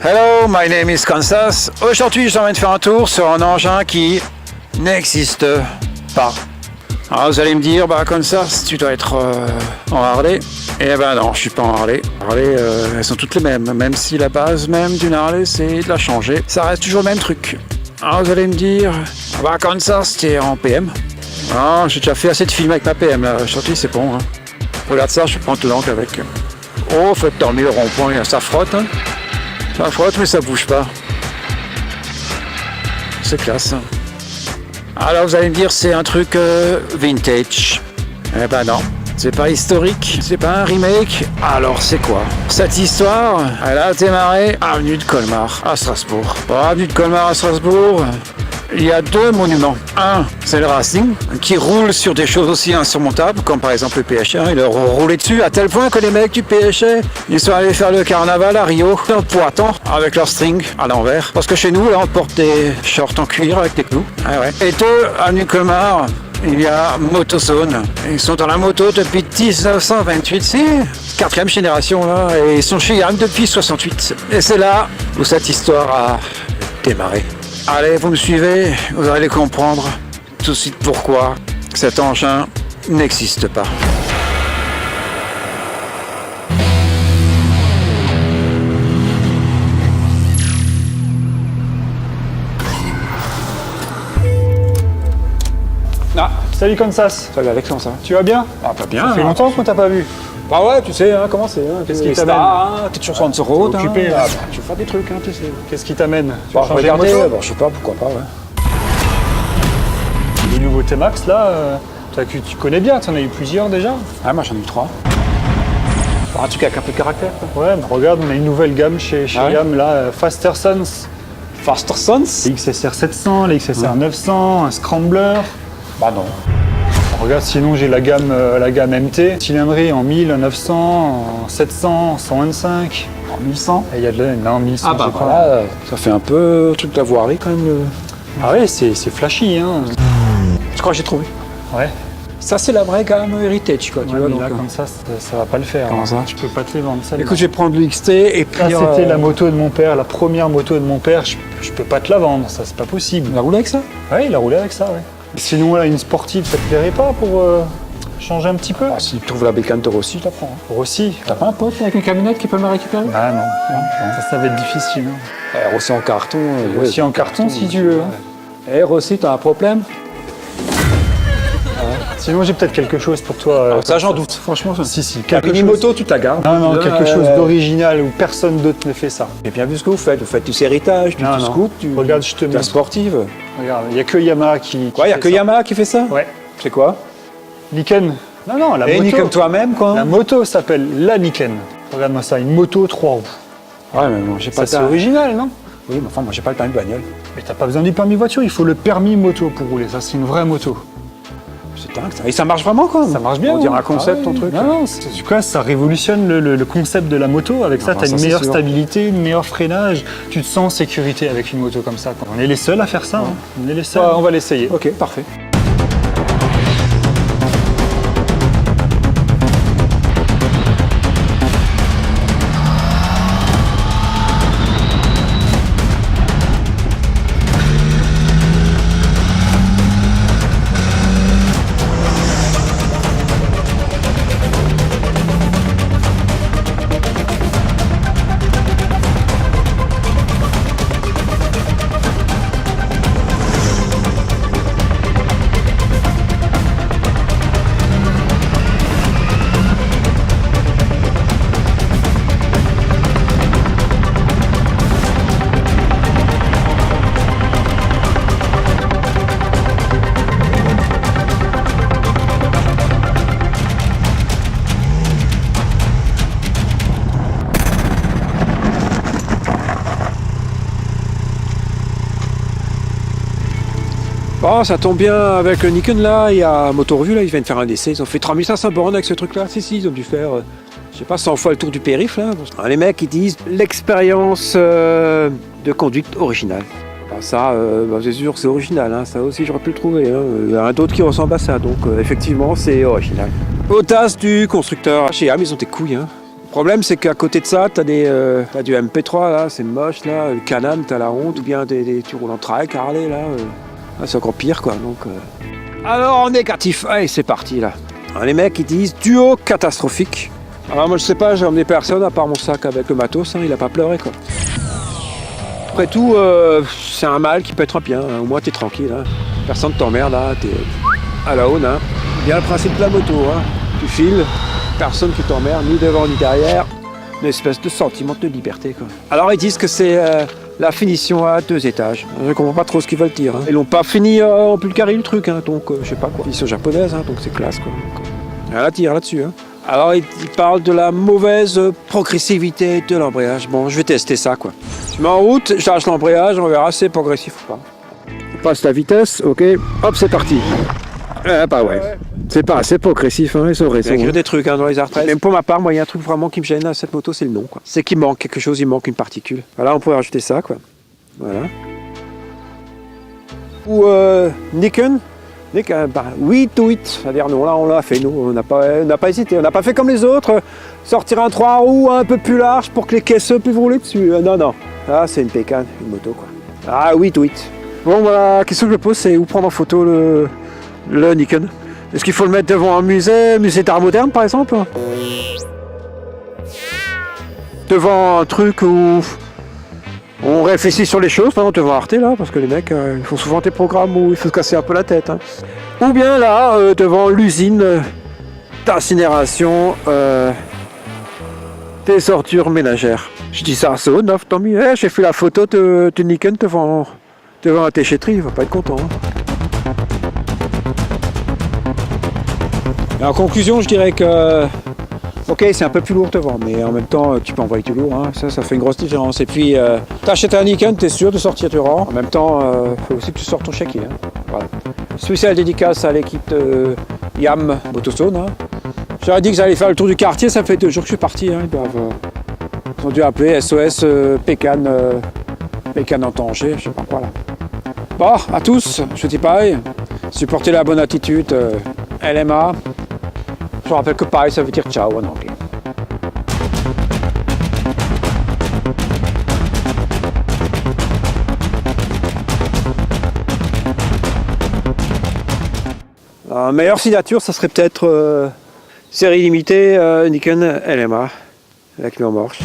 Hello, my name is Kansas. Aujourd'hui, je t'emmène faire un tour sur un engin qui n'existe pas. Alors vous allez me dire, Kansas, tu dois être en Harley. Eh ben non, je suis pas en Harley. Harley, elles sont toutes les mêmes. Même si la base même d'une Harley, c'est de la changer. Ça reste toujours le même truc. Alors vous allez me dire, Kansas, t'es en PM. Non, j'ai déjà fait assez de films avec ma PM là. Aujourd'hui, c'est bon. Hein. Regarde ça, je prends l'angle avec. Oh, faut dormir le rond-point, ça frotte. Hein. Ça frotte, mais ça bouge pas. C'est classe. Alors vous allez me dire, c'est un truc vintage. Eh ben non, c'est pas historique, c'est pas un remake. Alors c'est quoi? Cette histoire, elle a démarré à avenue de Colmar, à Strasbourg. Bon, avenue de Colmar à Strasbourg, il y a deux monuments. Un, c'est le Racing, qui roule sur des choses aussi insurmontables, comme par exemple le PHR. Ils leur ont roulé dessus à tel point que les mecs du PHR, ils sont allés faire le carnaval à Rio, dans le Poitou, avec leur string à l'envers. Parce que chez nous, là, on porte des shorts en cuir avec des clous. Ah ouais. Et deux, avenue Colmar, il y a Motozone. Ils sont dans la moto depuis 1928, c'est quatrième génération là, et ils sont chez Yann depuis 68. Et c'est là où cette histoire a démarré. Allez, vous me suivez, vous allez comprendre tout de suite pourquoi cet engin n'existe pas. Ah, salut Kansas. Salut Alexandre, ça va? Tu vas bien? Ah, pas bien. Ça fait longtemps qu'on t'a pas vu. Bah ouais, tu sais, hein, comment c'est. Hein, Qu'est-ce qui t'amène? T'es toujours sur une route. T'es occupé, là. Tu veux faire des trucs, hein, tu sais. Qu'est-ce qui t'amène? Tu vas Bon, changer de regardez, moto? je sais pas, pourquoi pas, ouais. Le nouveau T-Max, là, tu connais bien, tu en as eu plusieurs déjà? Ah, moi j'en ai eu 3. Un truc avec un peu de caractère, quoi. Ouais, mais regarde, on a une nouvelle gamme chez Ah ouais? Yam, là, Faster Sons. Faster Sons? XSR 700, les XSR 900, un Scrambler. Bah non. Regarde, sinon j'ai la gamme MT, cylindrée en 1000, en 900, en 700, en 125. En 1100? Et il y a de la... Non, 1100, Ah bah je crois. voilà, ça fait un peu truc d'avoirie quand même. Ah ouais, c'est flashy, hein. Je crois que j'ai trouvé. Ouais. Ça c'est la vraie gamme Heritage, quoi, tu Ouais, vois. mais Donc, là, comme ça va pas le faire. Comment ça? Je peux pas te les vendre. Ça, écoute, je vais prendre le XT et puis... ça, c'était la moto de mon père, la première moto de mon père. Je peux pas te la vendre, ça, c'est pas possible. Il a roulé avec ça? Ouais, il a roulé avec ça, ouais. Sinon, là, une sportive, ça te plairait pas pour changer un petit peu? Ah, si tu trouves la bécane de Rossi, je la prends. Hein. Rossi. T'as pas un pote avec une camionnette qui peut me récupérer? Ah non, ça va être difficile. Hein. Rossi en carton. Rossi en carton, si tu veux. Hein. Eh Rossi, t'as un problème? Sinon, j'ai peut-être quelque chose pour toi. Ça j'en doute, franchement. Si, La quelque chose. moto, tu te la gardes. Non, quelque chose d'original où personne d'autre ne fait ça. J'ai bien vu ce que vous faites. Vous faites du héritage, du Non, non. scoop, du... Regarde, je te de la montre. sportive. Regarde, il n'y a que Yamaha qui Quoi, il n'y a fait que ça. Yamaha qui fait ça? Ouais. C'est quoi? Niken. Non, la Et moto. ni comme toi-même, quoi. La moto s'appelle la Niken. Regarde-moi ça, une moto 3 roues. Ouais, mais bon, j'ai pas Ça, le c'est temps. original, non? Oui, mais enfin, moi, j'ai pas le permis de bagnole. Mais t'as pas besoin du permis voiture, il faut le permis moto pour rouler. Ça, c'est une vraie moto. C'est dingue, ça. Et ça marche vraiment, quoi. Ça marche bien. On dirait hein. un concept, Ah ton oui. truc. Non, en tout cas, ça révolutionne le concept de la moto. Avec ça, bah, t'as ça, une c'est meilleure sûr. stabilité, une meilleure freinage. Tu te sens en sécurité avec une moto comme ça. Quoi. On est les seuls à faire ça. Hein. On est les seuls. On va l'essayer. Ok, parfait. Oh, ça tombe bien avec le Nikon là, il y a Moto Revue là, ils viennent faire un essai, ils ont fait 3500 bornes avec ce truc là, si, ils ont dû faire, je sais pas, 100 fois le tour du périph' là. Les mecs ils disent l'expérience de conduite originale. Alors ça, c'est sûr, c'est original, hein. Ça aussi j'aurais pu le trouver. Hein. Il y en a d'autres qui ressemblent à ça, donc effectivement c'est original. Audace du constructeur. Chez Yam, ils ont des couilles. Hein. problème, c'est qu'à côté de ça, t'as du MP3, là, c'est moche, là, le Canon, t'as la honte, ou bien tu roules en trike, Harley, là, c'est encore pire, quoi. Donc, Alors, en négatif, allez, c'est parti, là. Alors, les mecs, ils disent duo catastrophique. Alors, moi, je sais pas, j'ai emmené personne, à part mon sac avec le matos, hein, il a pas pleuré, quoi. Après tout, c'est un mal qui peut être bien, hein. Au moins, t'es tranquille, hein. Personne ne t'emmerde, là, t'es à la haune, hein. Bien le principe de la moto, hein. Tu files, personne qui t'emmerde, ni devant ni derrière, une espèce de sentiment de liberté, quoi. Alors ils disent que c'est la finition à 2 étages. Je comprends pas trop ce qu'ils veulent dire, hein. Ils l'ont pas fini en Bulgarie le truc, hein, donc je sais pas quoi. Finition japonaise, hein, donc c'est classe, quoi. Donc, rien à dire là-dessus, hein. Alors ils parlent de la mauvaise progressivité de l'embrayage. Bon, je vais tester ça, quoi. Je mets en route, je lâche l'embrayage, on verra si c'est progressif ou pas. Je passe la vitesse, ok, hop, c'est parti. Bah ouais. C'est pas assez progressif, hein, c'est vrai. Il y a des trucs, hein, dans les R13. Même pour ma part, moi, il y a un truc vraiment qui me gêne à cette moto, c'est le nom, quoi. C'est qu'il manque quelque chose, il manque une particule. Voilà, on pourrait rajouter ça, quoi. Voilà. Ou Nikon. Oui, to it. C'est-à-dire, non, là, on l'a fait, nous. On n'a pas hésité. On n'a pas fait comme les autres. Sortir un 3 roues un peu plus large pour que les caisseux puissent rouler dessus. Non, non. Là, c'est une pécane, une moto, quoi. Ah oui, to it. Bon, voilà, la question que je me pose, c'est où prendre en photo le Nikon. Est-ce qu'il faut le mettre devant un musée d'art moderne par exemple? Devant un truc où on réfléchit sur les choses, par exemple devant Arte là, parce que les mecs ils font souvent des programmes où il faut se casser un peu la tête. Hein. Ou bien là, devant l'usine d'incinération des ordures ménagères. Je dis ça, c'est neuf, tant mieux. J'ai fait la photo de Nikon devant un déchetterie, il va pas être content. Hein. En conclusion, je dirais que, ok, c'est un peu plus lourd devant, mais en même temps, tu peux envoyer du lourd, hein. Ça fait une grosse différence. Et puis, t'achètes un Nikon, t'es sûr de sortir du rang. En même temps, il faut aussi que tu sortes ton chéquier. Hein. Voilà. Spéciale dédicace à l'équipe de Yam Motozone. Hein. J'aurais dit que j'allais faire le tour du quartier, ça fait 2 jours que je suis parti. Hein. Ils ont dû appeler SOS Pécane en danger, je sais pas quoi là. Bon, à tous, je vous dis pareil, supportez la bonne attitude, LMA. Je vous rappelle que pareil, ça veut dire ciao en anglais. La meilleure signature, ça serait peut-être série limitée Nikon LMA, avec lui en marche.